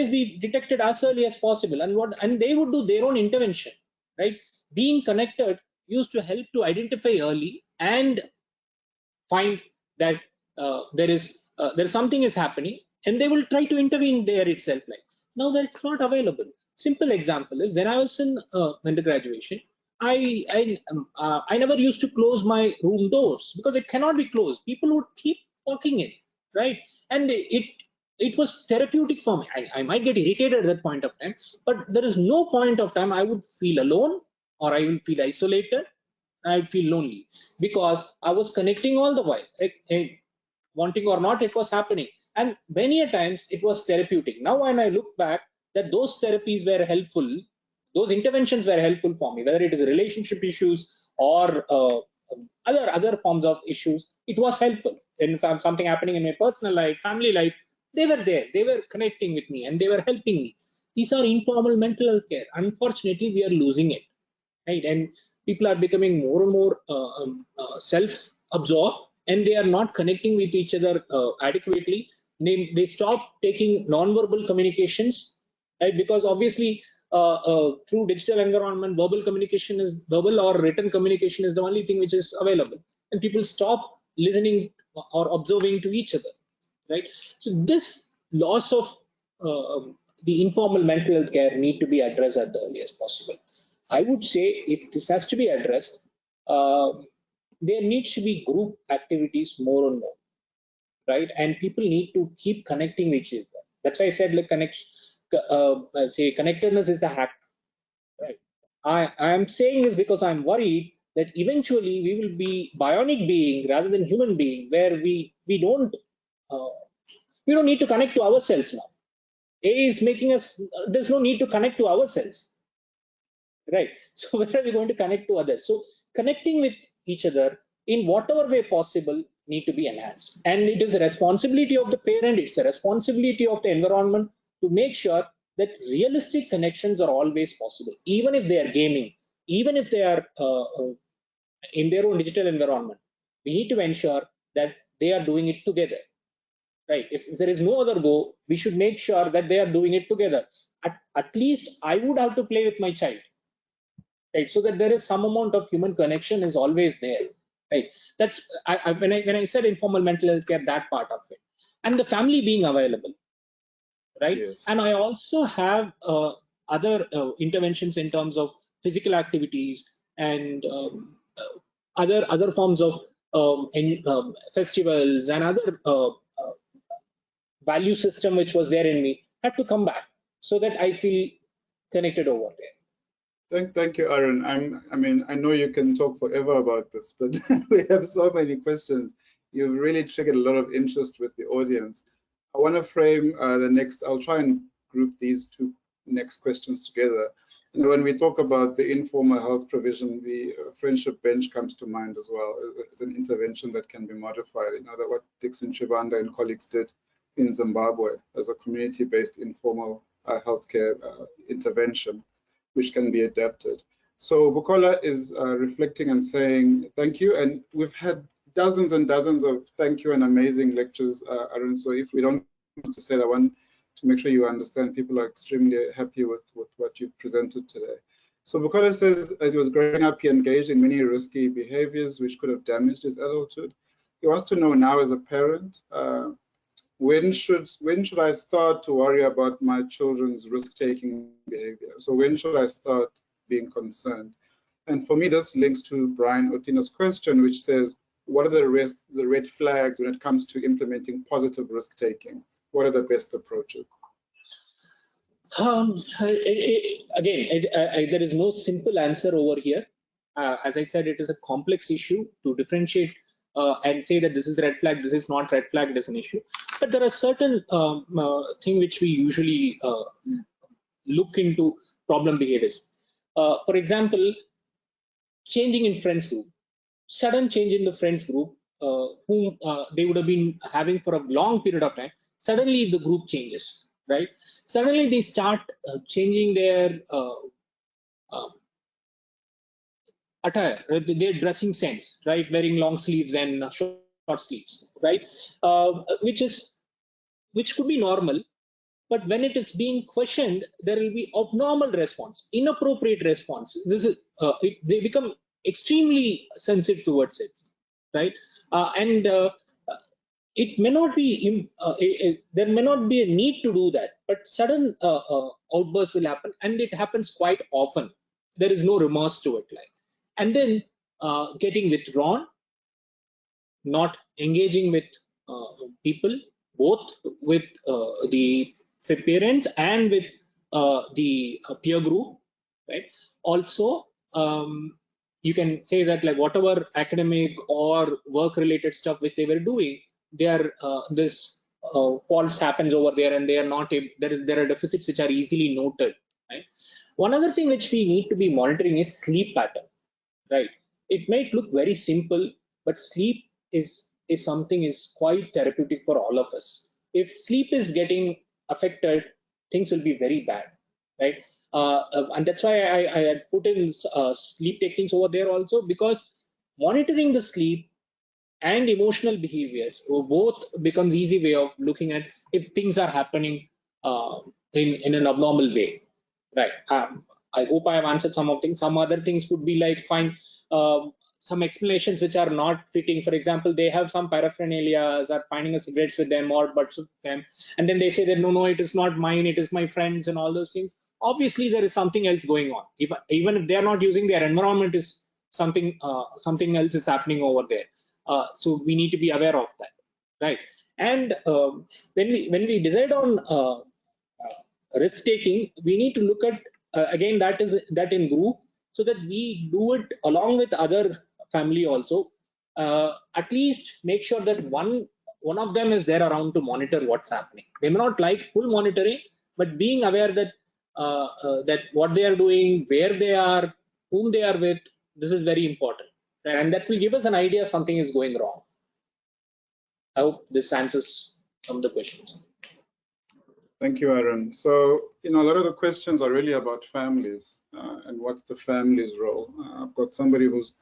be detected as early as possible. And they would do their own intervention, right? Being connected used to help to identify early and find that there's something is happening, and they will try to intervene there itself. Like, now that it's not available. Simple example is, when I was in undergraduation, I never used to close my room doors because it cannot be closed. People would keep walking in, right? And it was therapeutic for me. I might get irritated at that point of time, but there is no point of time I would feel alone or I will feel isolated. I feel lonely because I was connecting all the while. Wanting or not, it was happening. And many a times it was therapeutic. Now, when I look back, that those therapies were helpful, those interventions were helpful for me, whether it is relationship issues or other forms of issues, it was helpful. In something happening in my personal life, family life, they were there. They were connecting with me and they were helping me. These are informal mental health care. Unfortunately, we are losing it, right? And people are becoming more and more self-absorbed, and they are not connecting with each other adequately. They stop taking non-verbal communications, right? Because obviously, through digital environment, verbal or written communication is the only thing which is available, and people stop listening or observing to each other, right? So this loss of the informal mental health care need to be addressed at the earliest possible. I would say, if this has to be addressed, there needs to be group activities more and more, right? And people need to keep connecting with each other. That's why I said, like, say connectedness is the hack, right? I am saying this because I'm worried that eventually we will be bionic being rather than human being, where uh, we don't need to connect to ourselves now. A is making us. There's no need to connect to ourselves, right? So where are we going to connect to others? So connecting with each other in whatever way possible need to be enhanced, and it is a responsibility of the parent, it's a responsibility of the environment to make sure that realistic connections are always possible, even if they are gaming, even if they are in their own digital environment. We need to ensure that they are doing it together, right? If there is no other go, we should make sure that they are doing it together. At least I would have to play with my child, right? So that there is some amount of human connection is always there, right? That's when I said informal mental health care, that part of it, and the family being available, right?
Yes.
And I also have other interventions in terms of physical activities and other forms of festivals and other value system which was there in me had to come back so that I feel connected over there.
Thank you, Aaron. I mean, I know you can talk forever about this, but we have so many questions. You've really triggered a lot of interest with the audience. I want to frame the next, I'll try and group these two next questions together. You know, when we talk about the informal health provision, the friendship bench comes to mind as well as an intervention that can be modified. You know, that what Dixon Chibanda and colleagues did in Zimbabwe as a community-based informal healthcare intervention, which can be adapted. So Bukola is reflecting and saying thank you, and we've had dozens and dozens of thank you and amazing lectures, Aaron. So if we don't to say that, one to make sure you understand, people are extremely happy with what you've presented today. So Bukola says, as he was growing up, he engaged in many risky behaviors which could have damaged his adulthood. He wants to know now, as a parent, when should I start to worry about my children's risk-taking behavior? So when should I start being concerned? And for me, this links to Brian Otino's question, which says, what are the red flags when it comes to implementing positive risk-taking? What are the best approaches?
Again, there is no simple answer over here. As I said, it is a complex issue to differentiate and say that this is red flag, this is not red flag, there's an issue. But there are certain things which we usually look into problem behaviors. For example, changing in friends group. Sudden change in the friends group whom they would have been having for a long period of time. Suddenly the group changes, right? Suddenly they start changing their attire, their dressing sense, right? Wearing long sleeves and short sleeves, right? Which could be normal, but when it is being questioned, there will be abnormal response, inappropriate response. This is they become extremely sensitive towards it, right? And it may not be there may not be a need to do that, but sudden outbursts will happen, and it happens quite often. There is no remorse to it, like, and then getting withdrawn, not engaging with people, both with the parents and with the peer group, right? Also, you can say that, like, whatever academic or work related stuff which they were doing, they are this faults happens over there, and they are not able, there are deficits which are easily noted, right? One other thing which we need to be monitoring is sleep pattern, right? It might look very simple, but sleep is something is quite therapeutic for all of us. If sleep is getting affected, things will be very bad, right? And that's why I had put in sleep techniques over there also, because monitoring the sleep and emotional behaviors both becomes easy way of looking at if things are happening in an abnormal way, right? I hope I have answered some of things. Some other things could be like, find some explanations which are not fitting. For example, they have some paraphernalia, are finding a cigarettes with them or butts with them, and then they say that no, it is not mine, it is my friends, and all those things. Obviously, there is something else going on. Even if they are not using, their environment is something else is happening over there. So we need to be aware of that, right? And when we decide on risk taking, we need to look at again that in group, so that we do it along with other family also. At least make sure that one of them is there around to monitor what's happening. They may not like full monitoring, but being aware that that what they are doing, where they are, whom they are with, this is very important, and that will give us an idea something is going wrong. I hope this answers some of the questions.
Thank you, Aaron. So, you know, a lot of the questions are really about families and what's the family's role. I've got somebody who's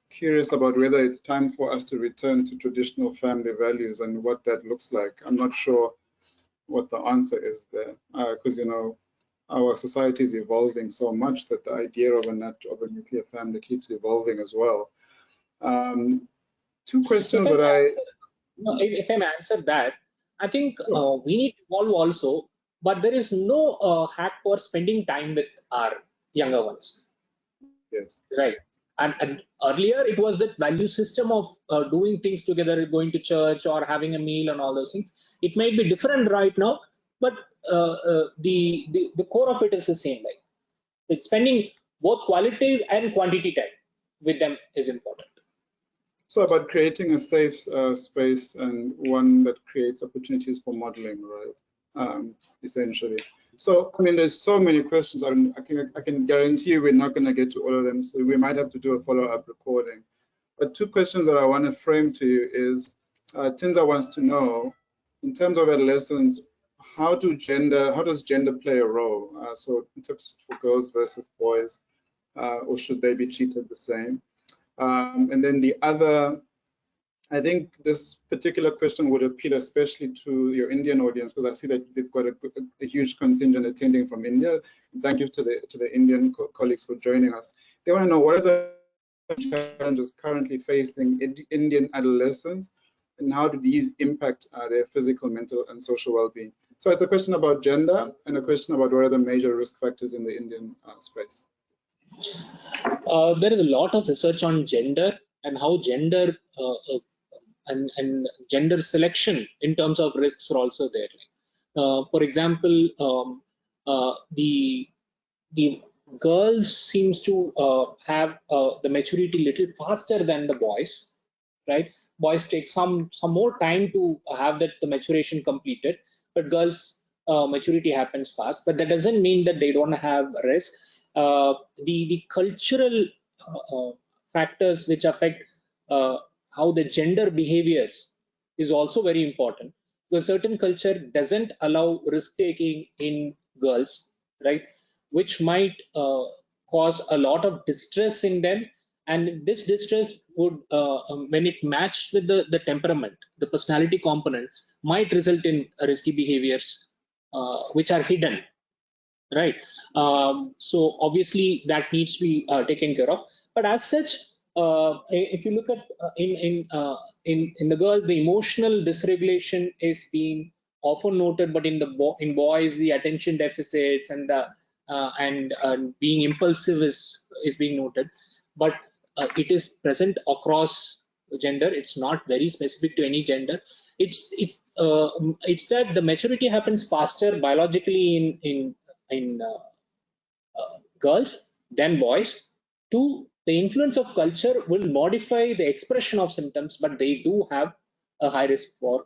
curious about whether it's time for us to return to traditional family values and what that looks like. I'm not sure what the answer is there, because, you know, our society is evolving so much that the idea of a nuclear family keeps evolving as well. Two questions that
if I answer that, I think we need to evolve also, but there is no hack for spending time with our younger ones.
Yes.
Right. And earlier it was that value system of doing things together, going to church or having a meal and all those things. It may be different right now, but the core of it is the same. Like it's spending both quality and quantity time with them is important.
So about creating a safe space and one that creates opportunities for modeling, right? Essentially. So, I mean, there's so many questions. I can guarantee you we're not going to get to all of them. So we might have to do a follow-up recording. But two questions that I want to frame to you is, Tinza wants to know, in terms of adolescents, how does gender play a role? So in terms for girls versus boys, or should they be treated the same? And then the other, I think this particular question would appeal especially to your Indian audience, because I see that they've got a huge contingent attending from India. Thank you to the Indian colleagues for joining us. They want to know, what are the challenges currently facing Indian adolescents, and how do these impact their physical, mental, and social well-being? So it's a question about gender and a question about what are the major risk factors in the Indian space.
There is a lot of research on gender and how gender and gender selection in terms of risks are also there. For example, the girls seems to have the maturity little faster than the boys, right? Boys take some more time to have the maturation completed, but girls maturity happens fast. But that doesn't mean that they don't have risk. The cultural factors which affect how the gender behaviors is also very important, because certain culture doesn't allow risk taking in girls, right, which might cause a lot of distress in them. And this distress would, when it matched with the temperament, the personality component, might result in risky behaviors which are hidden, right? So obviously that needs to be taken care of. But as such, if you look at in the girls, the emotional dysregulation is being often noted, but in boys, the attention deficits and the being impulsive is being noted. But it is present across gender. It's not very specific to any gender. It's that the maturity happens faster biologically in girls than boys. Two, the influence of culture will modify the expression of symptoms, but they do have a high risk for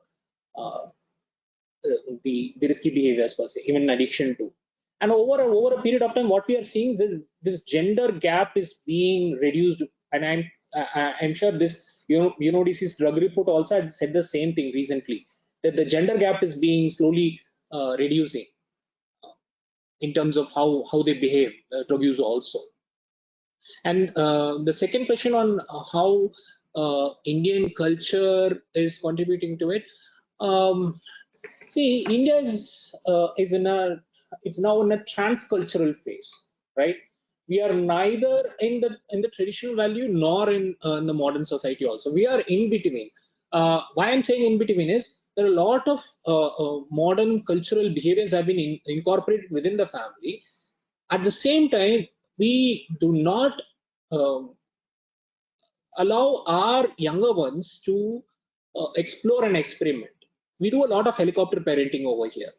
the risky behaviors per se, even in addiction to. And over a period of time, what we are seeing is this gender gap is being reduced. And I'm sure this UNODC's drug report also had said the same thing recently, that the gender gap is being slowly reducing in terms of how they behave, drug use also. And the second question on how Indian culture is contributing to it. See, India is it's now in a transcultural phase, right? We are neither in the traditional value nor in the modern society. Also, we are in between. Why I'm saying in between is there are a lot of modern cultural behaviors have been incorporated within the family. At the same time, we do not allow our younger ones to explore and experiment. We do a lot of helicopter parenting over here,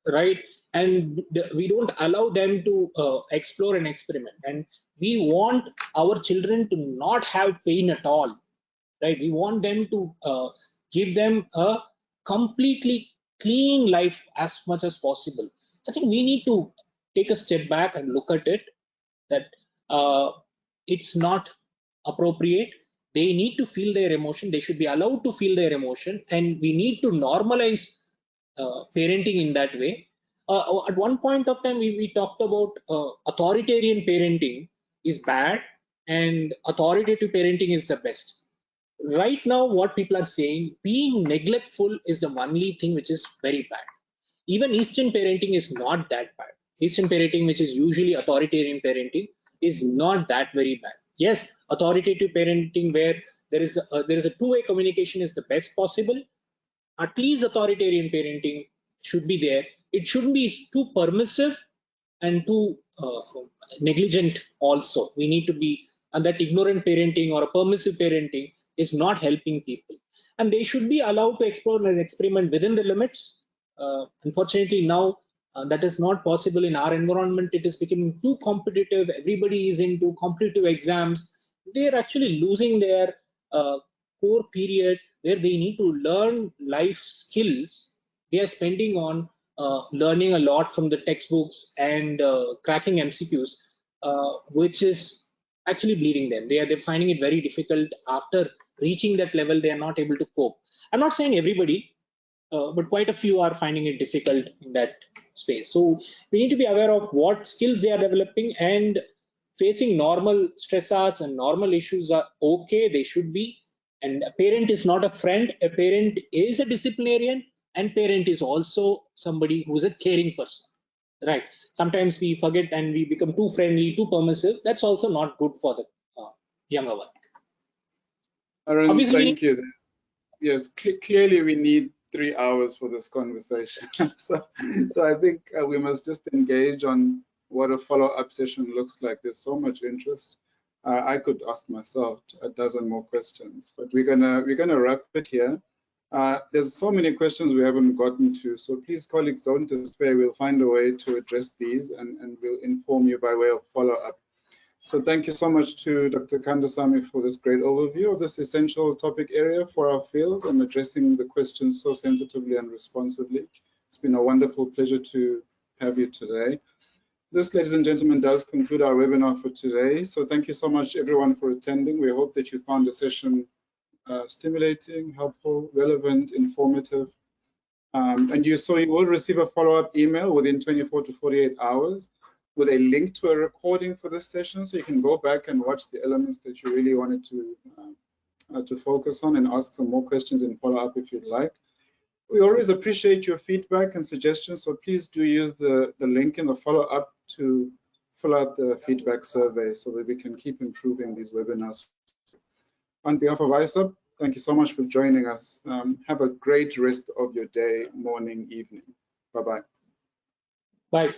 right? And we don't allow them to explore and experiment. And we want our children to not have pain at all, right? We want them to give them a completely clean life as much as possible. I think we need to take a step back and look at it, that it's not appropriate. They need to feel their emotion. They should be allowed to feel their emotion, and we need to normalize parenting in that way. At one point of time, we talked about authoritarian parenting is bad and authoritative parenting is the best. Right now, what people are saying, being neglectful is the only thing which is very bad. Even Eastern parenting is not that bad. Eastern parenting, which is usually authoritarian parenting, is not that very bad. Yes, authoritative parenting where there is a two-way communication is the best possible. At least authoritarian parenting should be there. It shouldn't be too permissive and too negligent also. We need to be and that ignorant parenting or a permissive parenting is not helping people. And they should be allowed to explore and experiment within the limits. Unfortunately, now that is not possible in our environment. It is becoming too competitive. Everybody is into competitive exams. They are actually losing their core period where they need to learn life skills. They are spending on learning a lot from the textbooks and cracking MCQs, which is actually bleeding them. They're finding it very difficult. After reaching that level, they are not able to cope. I'm not saying everybody, but quite a few are finding it difficult in that space. So we need to be aware of what skills they are developing, and facing normal stressors and normal issues are okay. They should be. And a parent is not a friend. A parent is a disciplinarian, and parent is also somebody who is a caring person. Right. Sometimes we forget and we become too friendly, too permissive. That's also not good for the younger one.
Aaron,
Obviously,
thank you. Yes, clearly we need 3 hours for this conversation. so I think we must just engage on what a follow-up session looks like. There's so much interest. I could ask myself a dozen more questions, but we're gonna wrap it here. There's so many questions we haven't gotten to, so please, colleagues, don't despair. We'll find a way to address these, and we'll inform you by way of follow-up. So thank you so much to Dr. Kandasamy for this great overview of this essential topic area for our field and addressing the questions so sensitively and responsively. It's been a wonderful pleasure to have you today. This, ladies and gentlemen, does conclude our webinar for today. So thank you so much, everyone, for attending. We hope that you found the session stimulating, helpful, relevant, informative. And you will receive a follow-up email within 24 to 48 hours with a link to a recording for this session, so you can go back and watch the elements that you really wanted to focus on and ask some more questions and follow up if you'd like. We always appreciate your feedback and suggestions, so please do use the link in the follow-up to fill out the feedback survey so that we can keep improving these webinars. On behalf of ISSUP, thank you so much for joining us. Have a great rest of your day, morning, evening. Bye-bye.
Bye.